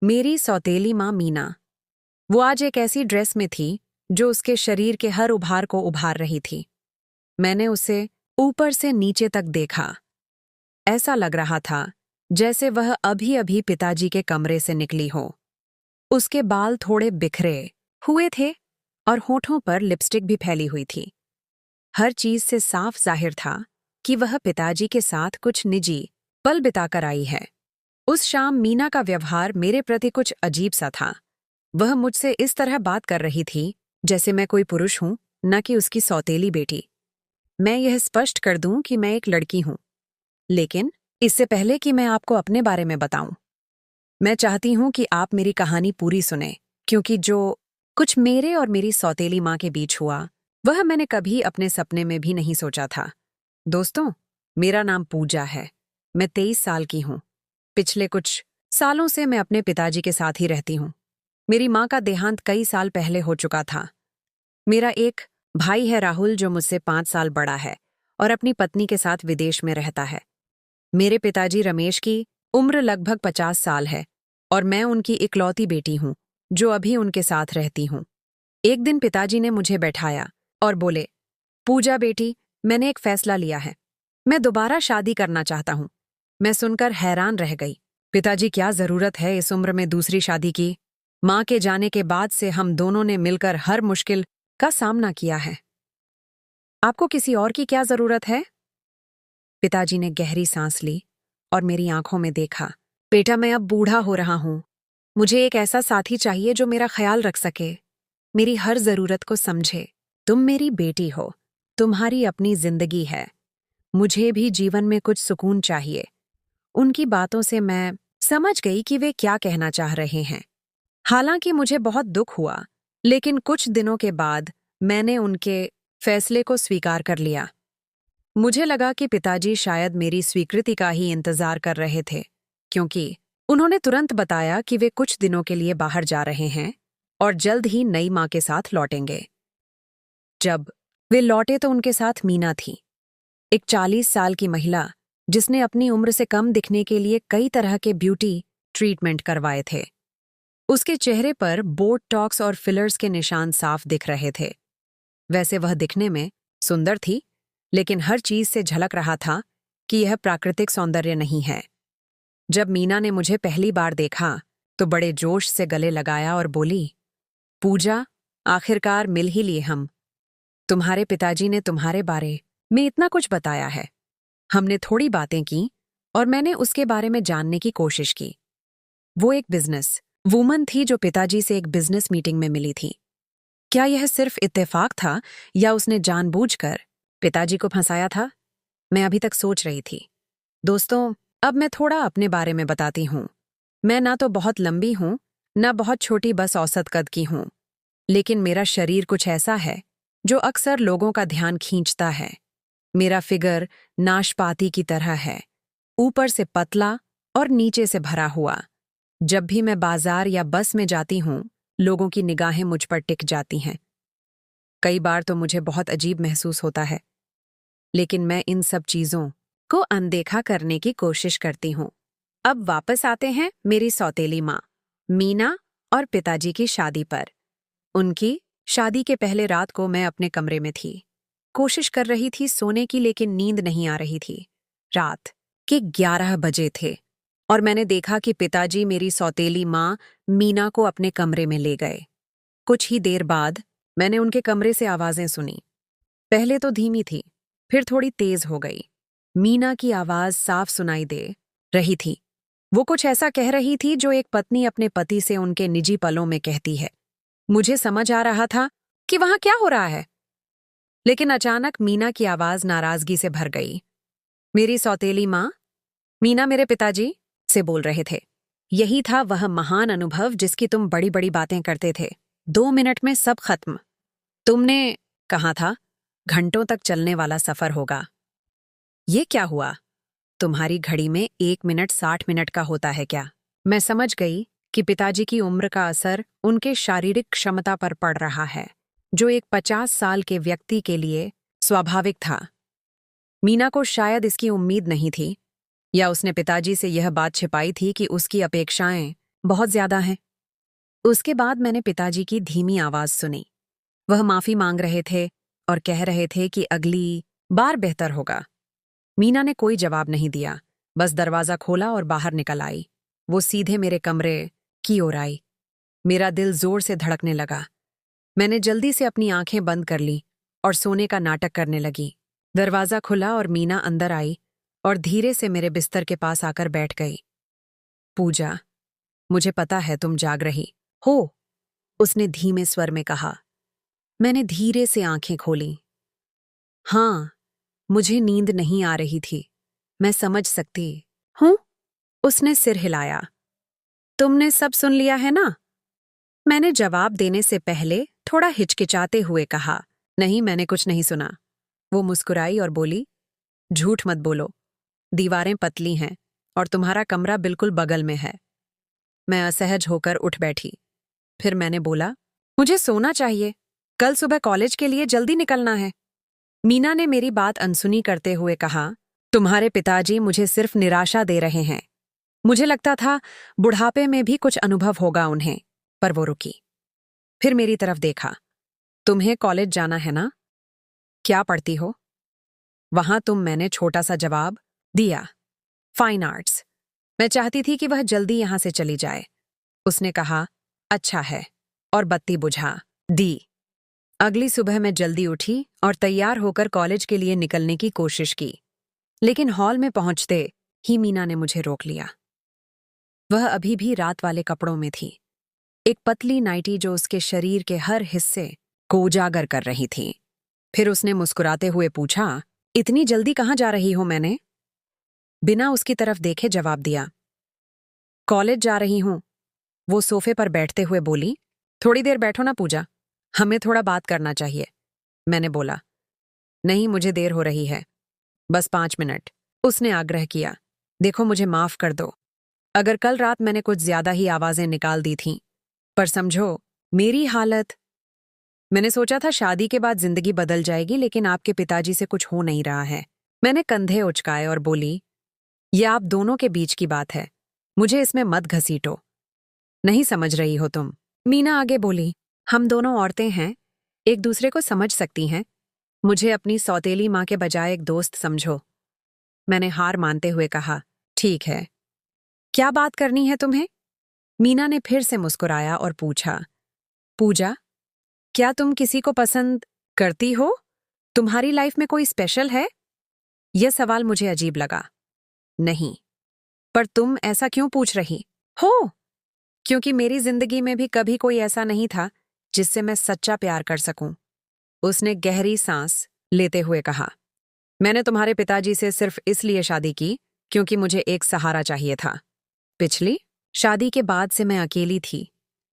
मेरी सौतेली माँ मीना। वो आज एक ऐसी ड्रेस में थी जो उसके शरीर के हर उभार को उभार रही थी। मैंने उसे ऊपर से नीचे तक देखा। ऐसा लग रहा था जैसे वह अभी अभी पिताजी के कमरे से निकली हो। उसके बाल थोड़े बिखरे हुए थे और होठों पर लिपस्टिक भी फैली हुई थी। हर चीज से साफ जाहिर था कि वह पिताजी के साथ कुछ निजी पल बिताकर आई है। उस शाम मीना का व्यवहार मेरे प्रति कुछ अजीब सा था। वह मुझसे इस तरह बात कर रही थी जैसे मैं कोई पुरुष हूं, न कि उसकी सौतेली बेटी। मैं यह स्पष्ट कर दूं कि मैं एक लड़की हूं, लेकिन इससे पहले कि मैं आपको अपने बारे में बताऊं, मैं चाहती हूं कि आप मेरी कहानी पूरी सुने, क्योंकि जो कुछ मेरे और मेरी सौतेली माँ के बीच हुआ, वह मैंने कभी अपने सपने में भी नहीं सोचा था। दोस्तों, मेरा नाम पूजा है। मैं 23 साल की हूं। पिछले कुछ सालों से मैं अपने पिताजी के साथ ही रहती हूं। मेरी माँ का देहांत कई साल पहले हो चुका था। मेरा एक भाई है राहुल, जो मुझसे 5 साल बड़ा है और अपनी पत्नी के साथ विदेश में रहता है। मेरे पिताजी रमेश की उम्र लगभग 50 साल है और मैं उनकी इकलौती बेटी हूं, जो अभी उनके साथ रहती हूं। एक दिन पिताजी ने मुझे बैठाया और बोले, पूजा बेटी, मैंने एक फैसला लिया है। मैं दोबारा शादी करना चाहता हूं। मैं सुनकर हैरान रह गई। पिताजी, क्या जरूरत है इस उम्र में दूसरी शादी की? मां के जाने के बाद से हम दोनों ने मिलकर हर मुश्किल का सामना किया है। आपको किसी और की क्या जरूरत है? पिताजी ने गहरी सांस ली और मेरी आंखों में देखा। बेटा, मैं अब बूढ़ा हो रहा हूं। मुझे एक ऐसा साथी चाहिए जो मेरा ख्याल रख सके, मेरी हर जरूरत को समझे। तुम मेरी बेटी हो, तुम्हारी अपनी जिंदगी है। मुझे भी जीवन में कुछ सुकून चाहिए। उनकी बातों से मैं समझ गई कि वे क्या कहना चाह रहे हैं। हालांकि मुझे बहुत दुख हुआ, लेकिन कुछ दिनों के बाद मैंने उनके फैसले को स्वीकार कर लिया। मुझे लगा कि पिताजी शायद मेरी स्वीकृति का ही इंतजार कर रहे थे, क्योंकि उन्होंने तुरंत बताया कि वे कुछ दिनों के लिए बाहर जा रहे हैं और जल्द ही नई मां के साथ लौटेंगे। जब वे लौटे तो उनके साथ मीना थी, एक 40 साल की महिला जिसने अपनी उम्र से कम दिखने के लिए कई तरह के ब्यूटी ट्रीटमेंट करवाए थे। उसके चेहरे पर बोटॉक्स और फिलर्स के निशान साफ दिख रहे थे। वैसे वह दिखने में सुंदर थी, लेकिन हर चीज से झलक रहा था कि यह प्राकृतिक सौंदर्य नहीं है। जब मीना ने मुझे पहली बार देखा तो बड़े जोश से गले लगाया और बोली, पूजा, आखिरकार मिल ही लिए हम। तुम्हारे पिताजी ने तुम्हारे बारे में इतना कुछ बताया है। हमने थोड़ी बातें की और मैंने उसके बारे में जानने की कोशिश की। वो एक बिजनेस वूमन थी जो पिताजी से एक बिजनेस मीटिंग में मिली थी। क्या यह सिर्फ इत्तेफाक था या उसने जानबूझकर पिताजी को फंसाया था? मैं अभी तक सोच रही थी। दोस्तों, अब मैं थोड़ा अपने बारे में बताती हूँ। मैं ना तो बहुत लंबी हूँ, ना बहुत छोटी, बस औसत कद की हूँ। लेकिन मेरा शरीर कुछ ऐसा है जो अक्सर लोगों का ध्यान खींचता है। मेरा फिगर नाशपाती की तरह है, ऊपर से पतला और नीचे से भरा हुआ। जब भी मैं बाजार या बस में जाती हूँ, लोगों की निगाहें मुझ पर टिक जाती हैं। कई बार तो मुझे बहुत अजीब महसूस होता है, लेकिन मैं इन सब चीजों को अनदेखा करने की कोशिश करती हूँ। अब वापस आते हैं मेरी सौतेली माँ मीना और पिताजी की शादी पर। उनकी शादी के पहले रात को मैं अपने कमरे में थी। कोशिश कर रही थी सोने की, लेकिन नींद नहीं आ रही थी। रात के 11 बजे थे और मैंने देखा कि पिताजी मेरी सौतेली माँ मीना को अपने कमरे में ले गए। कुछ ही देर बाद मैंने उनके कमरे से आवाजें सुनी। पहले तो धीमी थी, फिर थोड़ी तेज हो गई। मीना की आवाज साफ सुनाई दे रही थी। वो कुछ ऐसा कह रही थी जो एक पत्नी अपने पति से उनके निजी पलों में कहती है। मुझे समझ आ रहा था कि वहां क्या हो रहा है, लेकिन अचानक मीना की आवाज नाराजगी से भर गई। मेरी सौतेली माँ, मीना मेरे पिताजी से बोल रहे थे। यही था वह महान अनुभव जिसकी तुम बड़ी बड़ी बातें करते थे। 2 मिनट में सब खत्म। तुमने कहा था घंटों तक चलने वाला सफर होगा। ये क्या हुआ? तुम्हारी घड़ी में 1 मिनट 60 मिनट का होता है क्या? मैं समझ गई कि पिताजी की उम्र का असर उनके शारीरिक क्षमता पर पड़ रहा है, जो एक 50 साल के व्यक्ति के लिए स्वाभाविक था। मीना को शायद इसकी उम्मीद नहीं थी, या उसने पिताजी से यह बात छिपाई थी कि उसकी अपेक्षाएं बहुत ज्यादा हैं। उसके बाद मैंने पिताजी की धीमी आवाज सुनी। वह माफी मांग रहे थे और कह रहे थे कि अगली बार बेहतर होगा। मीना ने कोई जवाब नहीं दिया, बस दरवाजा खोला और बाहर निकल आई। वो सीधे मेरे कमरे की ओर आई। मेरा दिल जोर से धड़कने लगा। मैंने जल्दी से अपनी आंखें बंद कर ली और सोने का नाटक करने लगी। दरवाजा खुला और मीना अंदर आई और धीरे से मेरे बिस्तर के पास आकर बैठ गई। पूजा, मुझे पता है तुम जाग रही हो, उसने धीमे स्वर में कहा। मैंने धीरे से आंखें खोली। हाँ, मुझे नींद नहीं आ रही थी। मैं समझ सकती हूँ। उसने सिर हिलाया। तुमने सब सुन लिया है ना? मैंने जवाब देने से पहले थोड़ा हिचकिचाते हुए कहा, नहीं, मैंने कुछ नहीं सुना। वो मुस्कुराई और बोली, झूठ मत बोलो। दीवारें पतली हैं और तुम्हारा कमरा बिल्कुल बगल में है। मैं असहज होकर उठ बैठी। फिर मैंने बोला, मुझे सोना चाहिए, कल सुबह कॉलेज के लिए जल्दी निकलना है। मीना ने मेरी बात अनसुनी करते हुए कहा, तुम्हारे पिताजी मुझे सिर्फ निराशा दे रहे हैं। मुझे लगता था बुढ़ापे में भी कुछ अनुभव होगा उन्हें, पर वो रुकी। फिर मेरी तरफ देखा। तुम्हें कॉलेज जाना है ना? क्या पढ़ती हो? वहां मैंने छोटा सा जवाब दिया, फाइन आर्ट्स। मैं चाहती थी कि वह जल्दी यहां से चली जाए। उसने कहा, अच्छा है, और बत्ती बुझा दी। अगली सुबह मैं जल्दी उठी और तैयार होकर कॉलेज के लिए निकलने की कोशिश की, लेकिन हॉल में पहुंचते ही मीना ने मुझे रोक लिया। वह अभी भी रात वाले कपड़ों में थी, एक पतली नाइटी जो उसके शरीर के हर हिस्से को उजागर कर रही थी। फिर उसने मुस्कुराते हुए पूछा, इतनी जल्दी कहाँ जा रही हो? मैंने बिना उसकी तरफ देखे जवाब दिया, कॉलेज जा रही हूं। वो सोफे पर बैठते हुए बोली, थोड़ी देर बैठो ना पूजा, हमें थोड़ा बात करना चाहिए। मैंने बोला, नहीं, मुझे देर हो रही है, बस 5 मिनट। उसने आग्रह किया, देखो, मुझे माफ कर दो अगर कल रात मैंने कुछ ज्यादा ही आवाजें निकाल दी थीं, पर समझो मेरी हालत। मैंने सोचा था शादी के बाद जिंदगी बदल जाएगी, लेकिन आपके पिताजी से कुछ हो नहीं रहा है। मैंने कंधे उचकाए और बोली, यह आप दोनों के बीच की बात है, मुझे इसमें मत घसीटो। नहीं समझ रही हो तुम? मीना आगे बोली, हम दोनों औरतें हैं, एक दूसरे को समझ सकती हैं। मुझे अपनी सौतेली माँ के बजाय एक दोस्त समझो। मैंने हार मानते हुए कहा, ठीक है, क्या बात करनी है तुम्हें? मीना ने फिर से मुस्कुराया और पूछा, पूजा, क्या तुम किसी को पसंद करती हो? तुम्हारी लाइफ में कोई स्पेशल है? यह सवाल मुझे अजीब लगा। नहीं, पर तुम ऐसा क्यों पूछ रही हो? क्योंकि मेरी जिंदगी में भी कभी कोई ऐसा नहीं था जिससे मैं सच्चा प्यार कर सकूं। उसने गहरी सांस लेते हुए कहा, मैंने तुम्हारे पिताजी से सिर्फ इसलिए शादी की क्योंकि मुझे एक सहारा चाहिए था। पिछली शादी के बाद से मैं अकेली थी,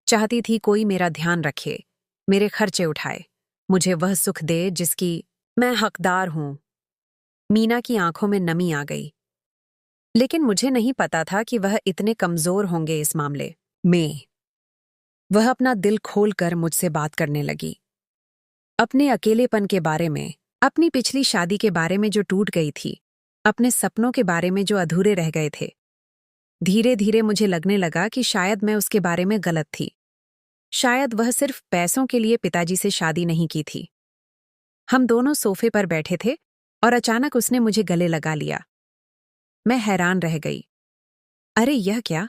चाहती थी कोई मेरा ध्यान रखे, मेरे खर्चे उठाए, मुझे वह सुख दे जिसकी मैं हकदार हूं। मीना की आंखों में नमी आ गई, लेकिन मुझे नहीं पता था कि वह इतने कमजोर होंगे इस मामले में। वह अपना दिल खोलकर मुझसे बात करने लगी, अपने अकेलेपन के बारे में, अपनी पिछली शादी के बारे में जो टूट गई थी, अपने सपनों के बारे में जो अधूरे रह गए थे। धीरे धीरे मुझे लगने लगा कि शायद मैं उसके बारे में गलत थी। शायद वह सिर्फ पैसों के लिए पिताजी से शादी नहीं की थी। हम दोनों सोफे पर बैठे थे और अचानक उसने मुझे गले लगा लिया। मैं हैरान रह गई। अरे यह क्या?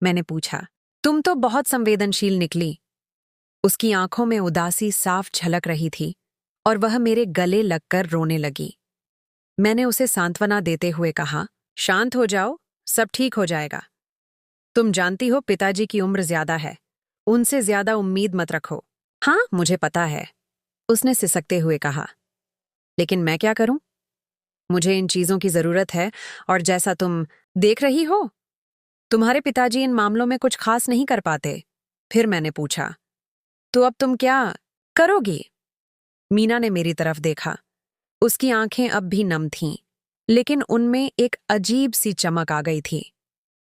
मैंने पूछा। तुम तो बहुत संवेदनशील निकली। उसकी आंखों में उदासी साफ झलक रही थी और वह मेरे गले लगकर रोने लगी। मैंने उसे सांत्वना देते हुए कहा, शांत हो जाओ, सब ठीक हो जाएगा। तुम जानती हो पिताजी की उम्र ज्यादा है, उनसे ज्यादा उम्मीद मत रखो। हाँ, मुझे पता है, उसने सिसकते हुए कहा, लेकिन मैं क्या करूं? मुझे इन चीजों की जरूरत है, और जैसा तुम देख रही हो, तुम्हारे पिताजी इन मामलों में कुछ खास नहीं कर पाते। फिर मैंने पूछा, तो अब तुम क्या करोगी? मीना ने मेरी तरफ देखा। उसकी आंखें अब भी नम थीं, लेकिन उनमें एक अजीब सी चमक आ गई थी।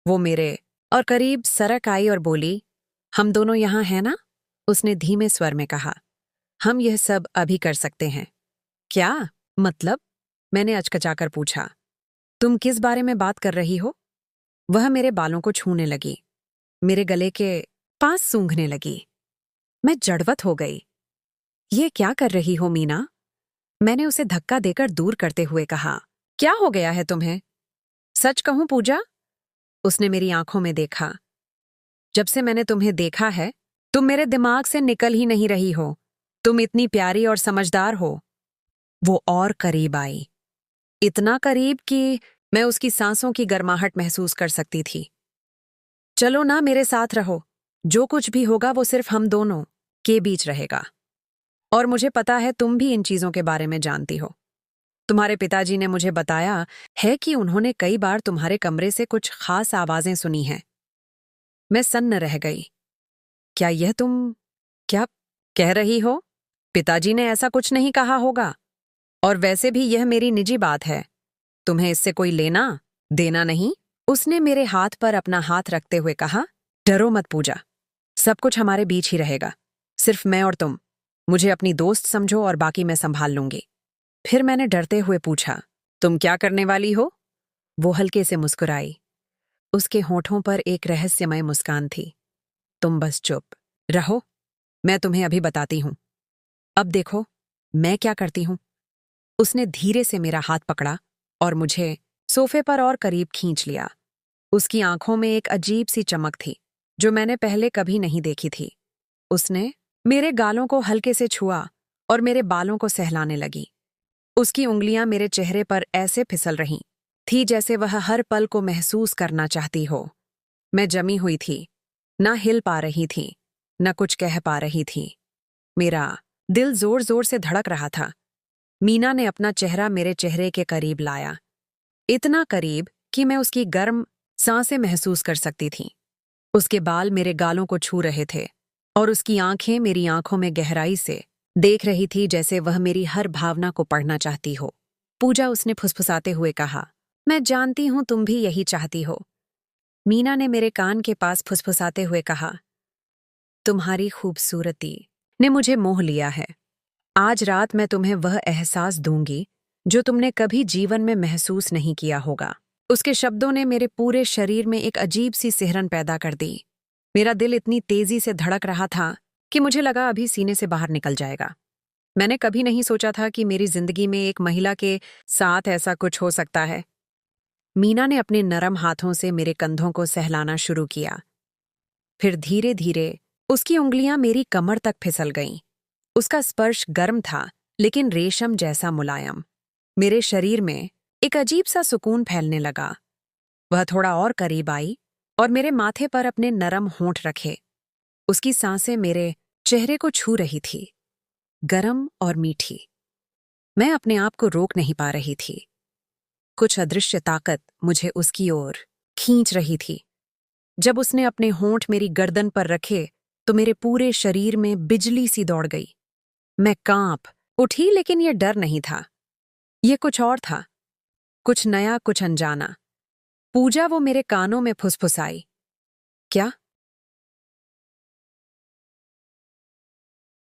वो मेरे और करीब सरक आई और बोली, हम दोनों यहां हैं ना? उसने धीमे स्वर में कहा, हम यह सब अभी कर सकते हैं। क्या मतलब? मैंने अचकचाकर पूछा। तुम किस बारे में बात कर रही हो? वह मेरे बालों को छूने लगी। मेरे गले के पास सूंघने लगी। मैं जड़वत हो गई। ये क्या कर रही हो मीना? मैंने उसे धक्का देकर दूर करते हुए कहा। क्या हो गया है तुम्हें? सच कहूं पूजा? उसने मेरी आंखों में देखा। जब से मैंने तुम्हें देखा है, तुम मेरे दिमाग से निकल ही नहीं रही हो। तुम इतनी प्यारी और समझदार हो। वो और करीब आई, इतना करीब कि मैं उसकी सांसों की गर्माहट महसूस कर सकती थी। चलो ना, मेरे साथ रहो। जो कुछ भी होगा वो सिर्फ हम दोनों के बीच रहेगा। और मुझे पता है तुम भी इन चीजों के बारे में जानती हो। तुम्हारे पिताजी ने मुझे बताया है कि उन्होंने कई बार तुम्हारे कमरे से कुछ खास आवाजें सुनी हैं। मैं सन्न रह गई। क्या यह तुम क्या कह रही हो? पिताजी ने ऐसा कुछ नहीं कहा होगा। और वैसे भी यह मेरी निजी बात है। तुम्हें इससे कोई लेना देना नहीं। उसने मेरे हाथ पर अपना हाथ रखते हुए कहा। डरो मत पूजा, सब कुछ हमारे बीच ही रहेगा। सिर्फ मैं और तुम। मुझे अपनी दोस्त समझो और बाकी मैं संभाल लूंगी। फिर मैंने डरते हुए पूछा, तुम क्या करने वाली हो? वो हल्के से मुस्कुराई। उसके होठों पर एक रहस्यमय मुस्कान थी। तुम बस चुप रहो, मैं तुम्हें अभी बताती हूं। अब देखो मैं क्या करती हूं। उसने धीरे से मेरा हाथ पकड़ा और मुझे सोफे पर और करीब खींच लिया। उसकी आंखों में एक अजीब सी चमक थी जो मैंने पहले कभी नहीं देखी थी। उसने मेरे गालों को हल्के से छुआ और मेरे बालों को सहलाने लगी। उसकी उंगलियां मेरे चेहरे पर ऐसे फिसल रहीं थी जैसे वह हर पल को महसूस करना चाहती हो। मैं जमी हुई थी, ना हिल पा रही थी, न कुछ कह पा रही थी। मेरा दिल जोर जोर से धड़क रहा था। मीना ने अपना चेहरा मेरे चेहरे के करीब लाया, इतना करीब कि मैं उसकी गर्म सांसें महसूस कर सकती थी। उसके बाल मेरे गालों को छू रहे थे और उसकी आंखें मेरी आंखों में गहराई से देख रही थी जैसे वह मेरी हर भावना को पढ़ना चाहती हो। पूजा, उसने फुसफुसाते हुए कहा, मैं जानती हूं तुम भी यही चाहती हो। मीना ने मेरे कान के पास फुसफुसाते हुए कहा, तुम्हारी खूबसूरती ने मुझे मोह लिया है। आज रात मैं तुम्हें वह एहसास दूंगी जो तुमने कभी जीवन में महसूस नहीं किया होगा। उसके शब्दों ने मेरे पूरे शरीर में एक अजीब सी सिहरन पैदा कर दी। मेरा दिल इतनी तेजी से धड़क रहा था कि मुझे लगा अभी सीने से बाहर निकल जाएगा। मैंने कभी नहीं सोचा था कि मेरी जिंदगी में एक महिला के साथ ऐसा कुछ हो सकता है। मीना ने अपने नरम हाथों से मेरे कंधों को सहलाना शुरू किया। फिर धीरे धीरे उसकी उंगलियां मेरी कमर तक फिसल गईं। उसका स्पर्श गर्म था लेकिन रेशम जैसा मुलायम। मेरे शरीर में एक अजीब सा सुकून फैलने लगा। वह थोड़ा और करीब आई और मेरे माथे पर अपने नरम होंठ रखे। उसकी सांसें मेरे चेहरे को छू रही थी, गरम और मीठी। मैं अपने आप को रोक नहीं पा रही थी। कुछ अदृश्य ताकत मुझे उसकी ओर खींच रही थी। जब उसने अपने होंठ मेरी गर्दन पर रखे तो मेरे पूरे शरीर में बिजली सी दौड़ गई। मैं कांप उठी, लेकिन यह डर नहीं था। यह कुछ और था, कुछ नया, कुछ अनजाना। पूजा, वो मेरे कानों में फुसफुसाई, क्या